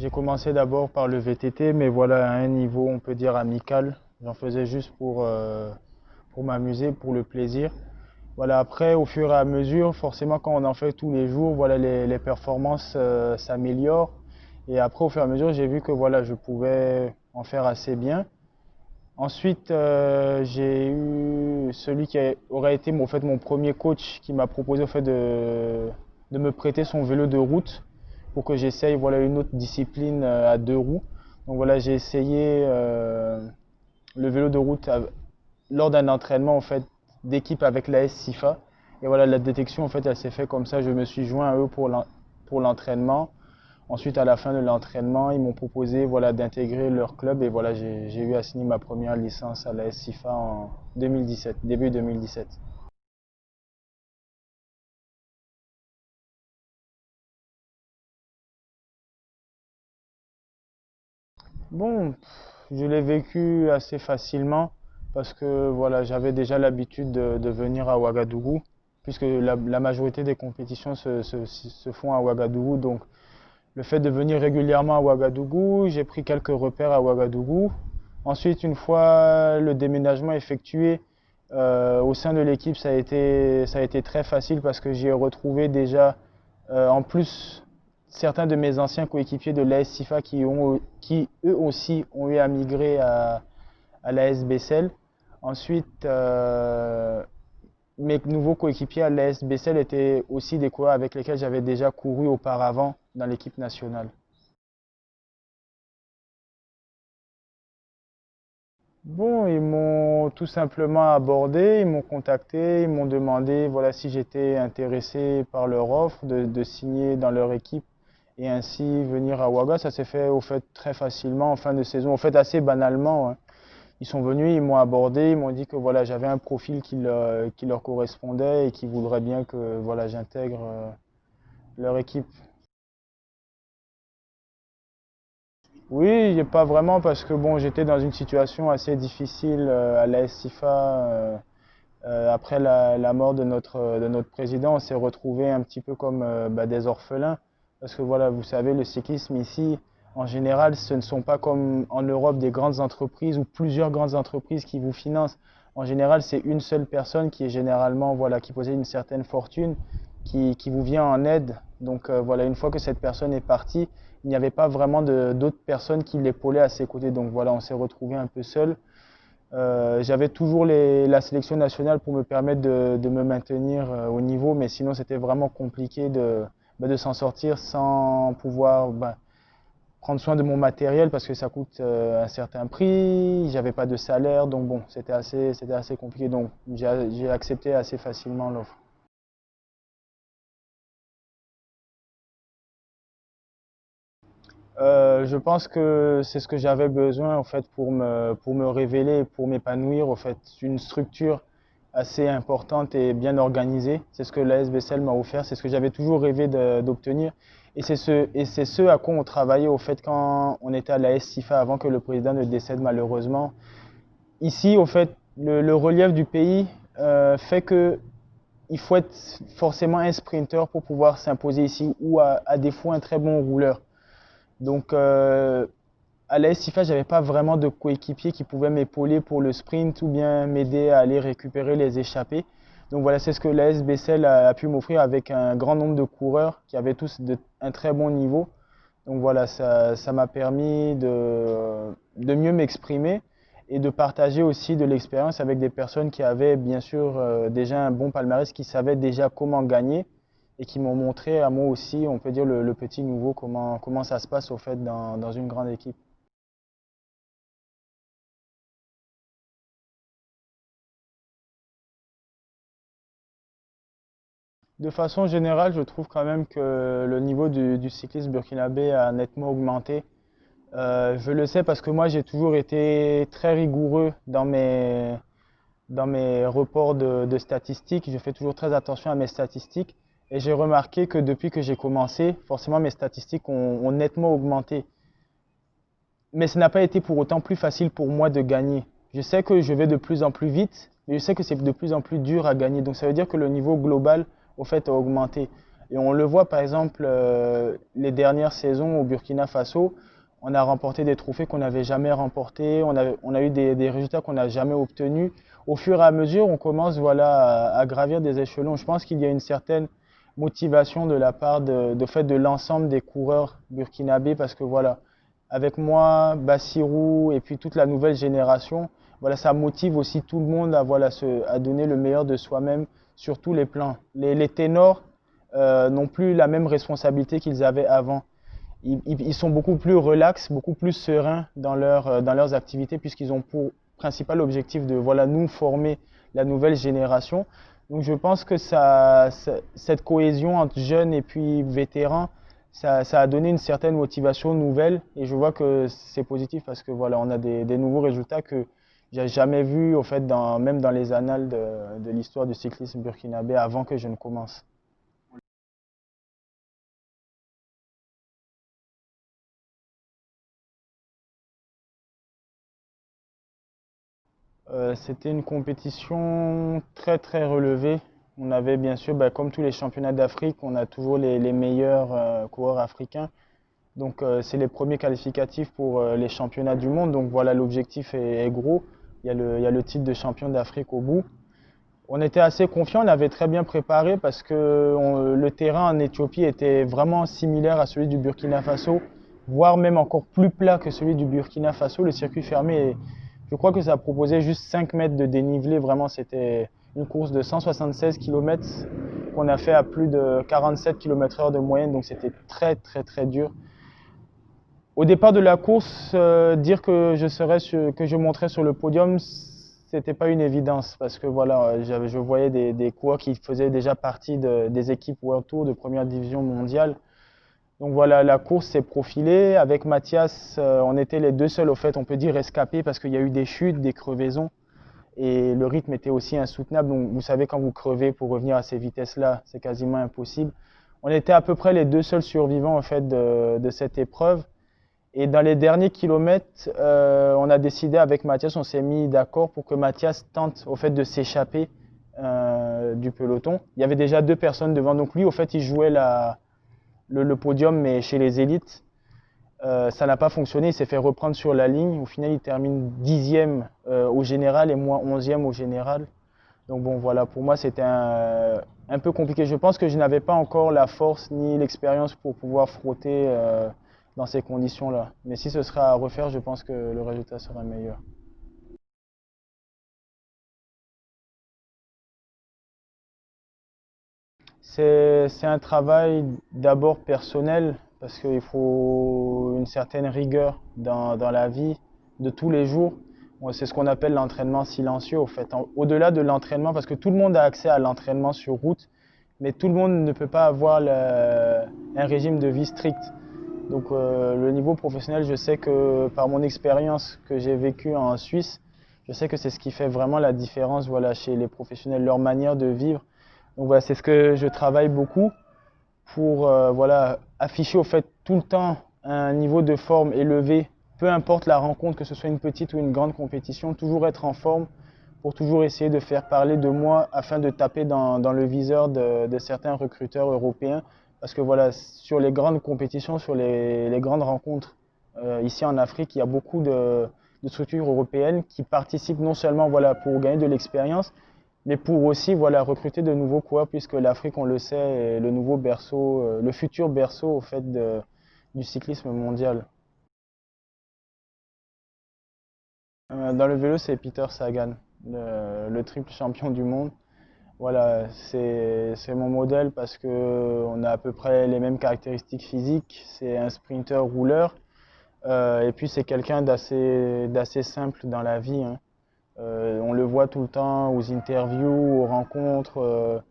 J'ai commencé d'abord par le VTT, mais voilà, à un niveau, on peut dire amical. J'en faisais juste pour m'amuser, pour le plaisir. Voilà, après, au fur et à mesure, forcément, quand on en fait tous les jours, voilà, les performances s'améliorent. Et après, au fur et à mesure, j'ai vu que voilà, je pouvais en faire assez bien. Ensuite, j'ai eu celui aurait été en fait, mon premier coach qui m'a proposé au fait, de me prêter son vélo de route pour que j'essaye voilà, une autre discipline à deux roues. Donc voilà, j'ai essayé le vélo de route lors d'un entraînement en fait, d'équipe avec l'AS SIFA. Et voilà, la détection en fait, elle s'est faite comme ça. Je me suis joint à eux pour l'entraînement. Ensuite, à la fin de l'entraînement, ils m'ont proposé voilà, d'intégrer leur club et voilà, j'ai eu à signer ma première licence à la SIFA en 2017, début 2017. Bon, je l'ai vécu assez facilement parce que voilà, j'avais déjà l'habitude de venir à Ouagadougou, puisque la majorité des compétitions se font à Ouagadougou. Donc, le fait de venir régulièrement à Ouagadougou, j'ai pris quelques repères à Ouagadougou. Ensuite, une fois le déménagement effectué, au sein de l'équipe, ça a été très facile parce que j'y ai retrouvé déjà, en plus, certains de mes anciens coéquipiers de l'AS SIFA qui eux aussi ont eu à migrer à l'AS Bessel. Ensuite, mes nouveaux coéquipiers à l'AS Bessel étaient aussi des coureurs avec lesquels j'avais déjà couru auparavant dans l'équipe nationale. Bon, ils m'ont tout simplement abordé, ils m'ont contacté, ils m'ont demandé voilà, si j'étais intéressé par leur offre de signer dans leur équipe et ainsi venir à Ouaga. Ça s'est fait au fait très facilement en fin de saison, au fait assez banalement, hein. Ils sont venus, ils m'ont abordé, ils m'ont dit que voilà, j'avais un profil qui leur correspondait et qui voudrait bien que voilà, j'intègre leur équipe. Oui, pas vraiment parce que bon, j'étais dans une situation assez difficile à la SIFA. Après la mort de notre président, on s'est retrouvés un petit peu comme des orphelins. Parce que voilà, vous savez, le cyclisme ici, en général, ce ne sont pas comme en Europe des grandes entreprises ou plusieurs grandes entreprises qui vous financent. En général, c'est une seule personne qui est généralement, voilà, qui possède une certaine fortune, qui vous vient en aide. Donc voilà, une fois que cette personne est partie, il n'y avait pas vraiment d'autres personnes qui l'épaulaient à ses côtés. Donc voilà, on s'est retrouvés un peu seuls. J'avais toujours la sélection nationale pour me permettre de me maintenir au niveau, mais sinon c'était vraiment compliqué de s'en sortir sans pouvoir prendre soin de mon matériel parce que ça coûte un certain prix, j'avais pas de salaire, donc bon, c'était assez compliqué, donc j'ai accepté assez facilement l'offre. Je pense que c'est ce que j'avais besoin en fait pour me révéler, pour m'épanouir. En fait, une structure assez importante et bien organisée. C'est ce que la SBCL m'a offert. C'est ce que j'avais toujours rêvé d'obtenir. Et c'est ce à quoi on travaillait au fait quand on était à la SIFA avant que le président ne décède malheureusement. Ici, au fait, le relief du pays fait que il faut être forcément un sprinter pour pouvoir s'imposer ici ou à défaut un très bon rouleur. Donc, à la SIFA, j'avais pas vraiment de coéquipier qui pouvait m'épauler pour le sprint ou bien m'aider à aller récupérer les échappées. Donc voilà, c'est ce que la SBCL a pu m'offrir avec un grand nombre de coureurs qui avaient tous un très bon niveau. Donc voilà, ça m'a permis de mieux m'exprimer et de partager aussi de l'expérience avec des personnes qui avaient bien sûr déjà un bon palmarès, qui savaient déjà comment gagner et qui m'ont montré à moi aussi, on peut dire le petit nouveau, comment ça se passe au fait dans une grande équipe. De façon générale, je trouve quand même que le niveau du cyclisme burkinabé a nettement augmenté. Je le sais parce que moi, j'ai toujours été très rigoureux dans mes reports de statistiques. Je fais toujours très attention à mes statistiques. Et j'ai remarqué que depuis que j'ai commencé, forcément, mes statistiques ont nettement augmenté. Mais ce n'a pas été pour autant plus facile pour moi de gagner. Je sais que je vais de plus en plus vite, mais je sais que c'est de plus en plus dur à gagner. Donc ça veut dire que le niveau global, au fait, a augmenté. Et on le voit par exemple les dernières saisons au Burkina Faso, on a remporté des trophées qu'on n'avait jamais remportés, on a eu des résultats qu'on n'a jamais obtenus. Au fur et à mesure, on commence voilà, à gravir des échelons. Je pense qu'il y a une certaine motivation de la part de l'ensemble des coureurs burkinabés parce que voilà, avec moi, Bassirou et puis toute la nouvelle génération, voilà, ça motive aussi tout le monde à, voilà, à donner le meilleur de soi-même sur tous les plans. Les ténors n'ont plus la même responsabilité qu'ils avaient avant. Ils sont beaucoup plus relax, beaucoup plus sereins dans leurs activités puisqu'ils ont pour principal objectif de voilà, nous former la nouvelle génération. Donc je pense que cette cohésion entre jeunes et puis vétérans, ça a donné une certaine motivation nouvelle et je vois que c'est positif parce que voilà, on a des nouveaux résultats que j'ai jamais vus au fait même dans les annales de l'histoire du cyclisme burkinabé avant que je ne commence. C'était une compétition très très relevée. On avait bien sûr, bah, comme tous les championnats d'Afrique, on a toujours les meilleurs coureurs africains. Donc c'est les premiers qualificatifs pour les championnats du monde. Donc voilà, l'objectif est gros. Il y a le titre de champion d'Afrique au bout. On était assez confiants, on avait très bien préparé parce que le terrain en Éthiopie était vraiment similaire à celui du Burkina Faso, voire même encore plus plat que celui du Burkina Faso. Le circuit fermé, je crois que ça proposait juste 5 mètres de dénivelé. Vraiment, c'était une course de 176 km qu'on a fait à plus de 47 km/h de moyenne, donc c'était très très très dur. Au départ de la course, dire que que je monterais sur le podium, c'était pas une évidence parce que voilà, je voyais des coureurs qui faisaient déjà partie des équipes World Tour de première division mondiale. Donc voilà, la course s'est profilée. Avec Mathias, on était les deux seuls, au fait, on peut dire rescapés parce qu'il y a eu des chutes, des crevaisons et le rythme était aussi insoutenable. Donc vous savez, quand vous crevez pour revenir à ces vitesses-là, c'est quasiment impossible. On était à peu près les deux seuls survivants, en fait, de cette épreuve. Et dans les derniers kilomètres, on a décidé avec Mathias, on s'est mis d'accord pour que Mathias tente au fait de s'échapper du peloton. Il y avait déjà deux personnes devant, donc lui au fait il jouait le podium mais chez les élites. Ça n'a pas fonctionné, il s'est fait reprendre sur la ligne. Au final il termine 10e au général et moi 11e au général. Donc bon voilà, pour moi c'était un peu compliqué. Je pense que je n'avais pas encore la force ni l'expérience pour pouvoir frotter dans ces conditions-là. Mais si ce sera à refaire, je pense que le résultat sera meilleur. C'est un travail d'abord personnel parce qu'il faut une certaine rigueur dans la vie de tous les jours. C'est ce qu'on appelle l'entraînement silencieux au fait. Au-delà de l'entraînement, parce que tout le monde a accès à l'entraînement sur route, mais tout le monde ne peut pas avoir un régime de vie strict. Donc le niveau professionnel, je sais que par mon expérience que j'ai vécue en Suisse, je sais que c'est ce qui fait vraiment la différence voilà, chez les professionnels, leur manière de vivre. Donc voilà, c'est ce que je travaille beaucoup pour voilà, afficher au fait tout le temps un niveau de forme élevé, peu importe la rencontre, que ce soit une petite ou une grande compétition, toujours être en forme pour toujours essayer de faire parler de moi afin de taper dans le viseur de certains recruteurs européens. Parce que voilà, sur les grandes compétitions, sur les grandes rencontres ici en Afrique, il y a beaucoup de structures européennes qui participent non seulement voilà, pour gagner de l'expérience, mais pour aussi voilà, recruter de nouveaux coureurs, puisque l'Afrique, on le sait, est le nouveau berceau, le futur berceau au fait du cyclisme mondial. Dans le vélo, c'est Peter Sagan, le triple champion du monde. Voilà, c'est mon modèle parce qu'on a à peu près les mêmes caractéristiques physiques. C'est un sprinter rouleur et puis c'est quelqu'un d'assez simple dans la vie, hein. On le voit tout le temps aux interviews, aux rencontres,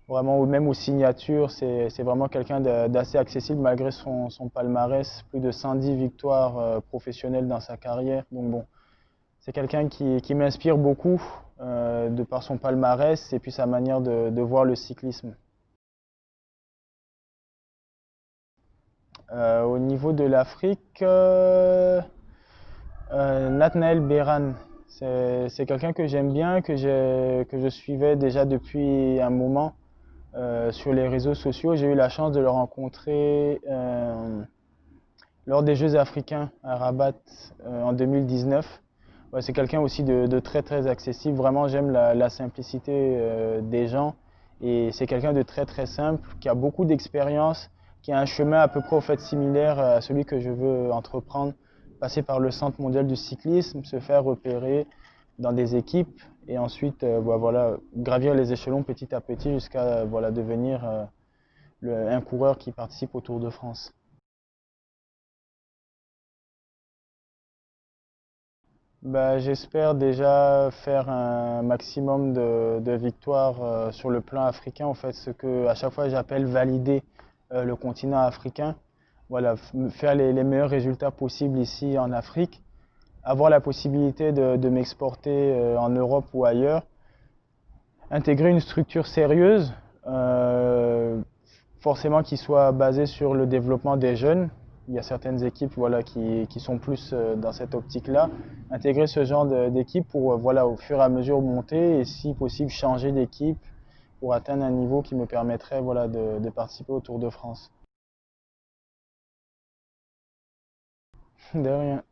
vraiment, ou même aux signatures. C'est vraiment quelqu'un d'assez accessible malgré son palmarès, plus de 110 victoires professionnelles dans sa carrière. Donc bon, c'est quelqu'un qui m'inspire beaucoup de par son palmarès et puis sa manière de voir le cyclisme. Au niveau de l'Afrique, Nathanaël Beran, c'est quelqu'un que j'aime bien, que je suivais déjà depuis un moment. sur les réseaux sociaux. J'ai eu la chance de le rencontrer lors des Jeux africains à Rabat en 2019. Ouais, c'est quelqu'un aussi de très très accessible. Vraiment, j'aime la simplicité des gens. Et c'est quelqu'un de très très simple, qui a beaucoup d'expérience, qui a un chemin à peu près au fait similaire à celui que je veux entreprendre. Passer par le Centre mondial du cyclisme, se faire repérer dans des équipes et ensuite voilà, gravir les échelons petit à petit jusqu'à voilà, devenir un coureur qui participe au Tour de France. Bah, j'espère déjà faire un maximum de victoires sur le plan africain, en fait, ce que à chaque fois j'appelle valider le continent africain. Voilà, faire les meilleurs résultats possibles ici en Afrique, avoir la possibilité de m'exporter en Europe ou ailleurs, intégrer une structure sérieuse, forcément qui soit basée sur le développement des jeunes. Il y a certaines équipes voilà, qui sont plus dans cette optique-là. Intégrer ce genre d'équipe pour voilà, au fur et à mesure monter et si possible changer d'équipe pour atteindre un niveau qui me permettrait voilà, de participer au Tour de France. De rien.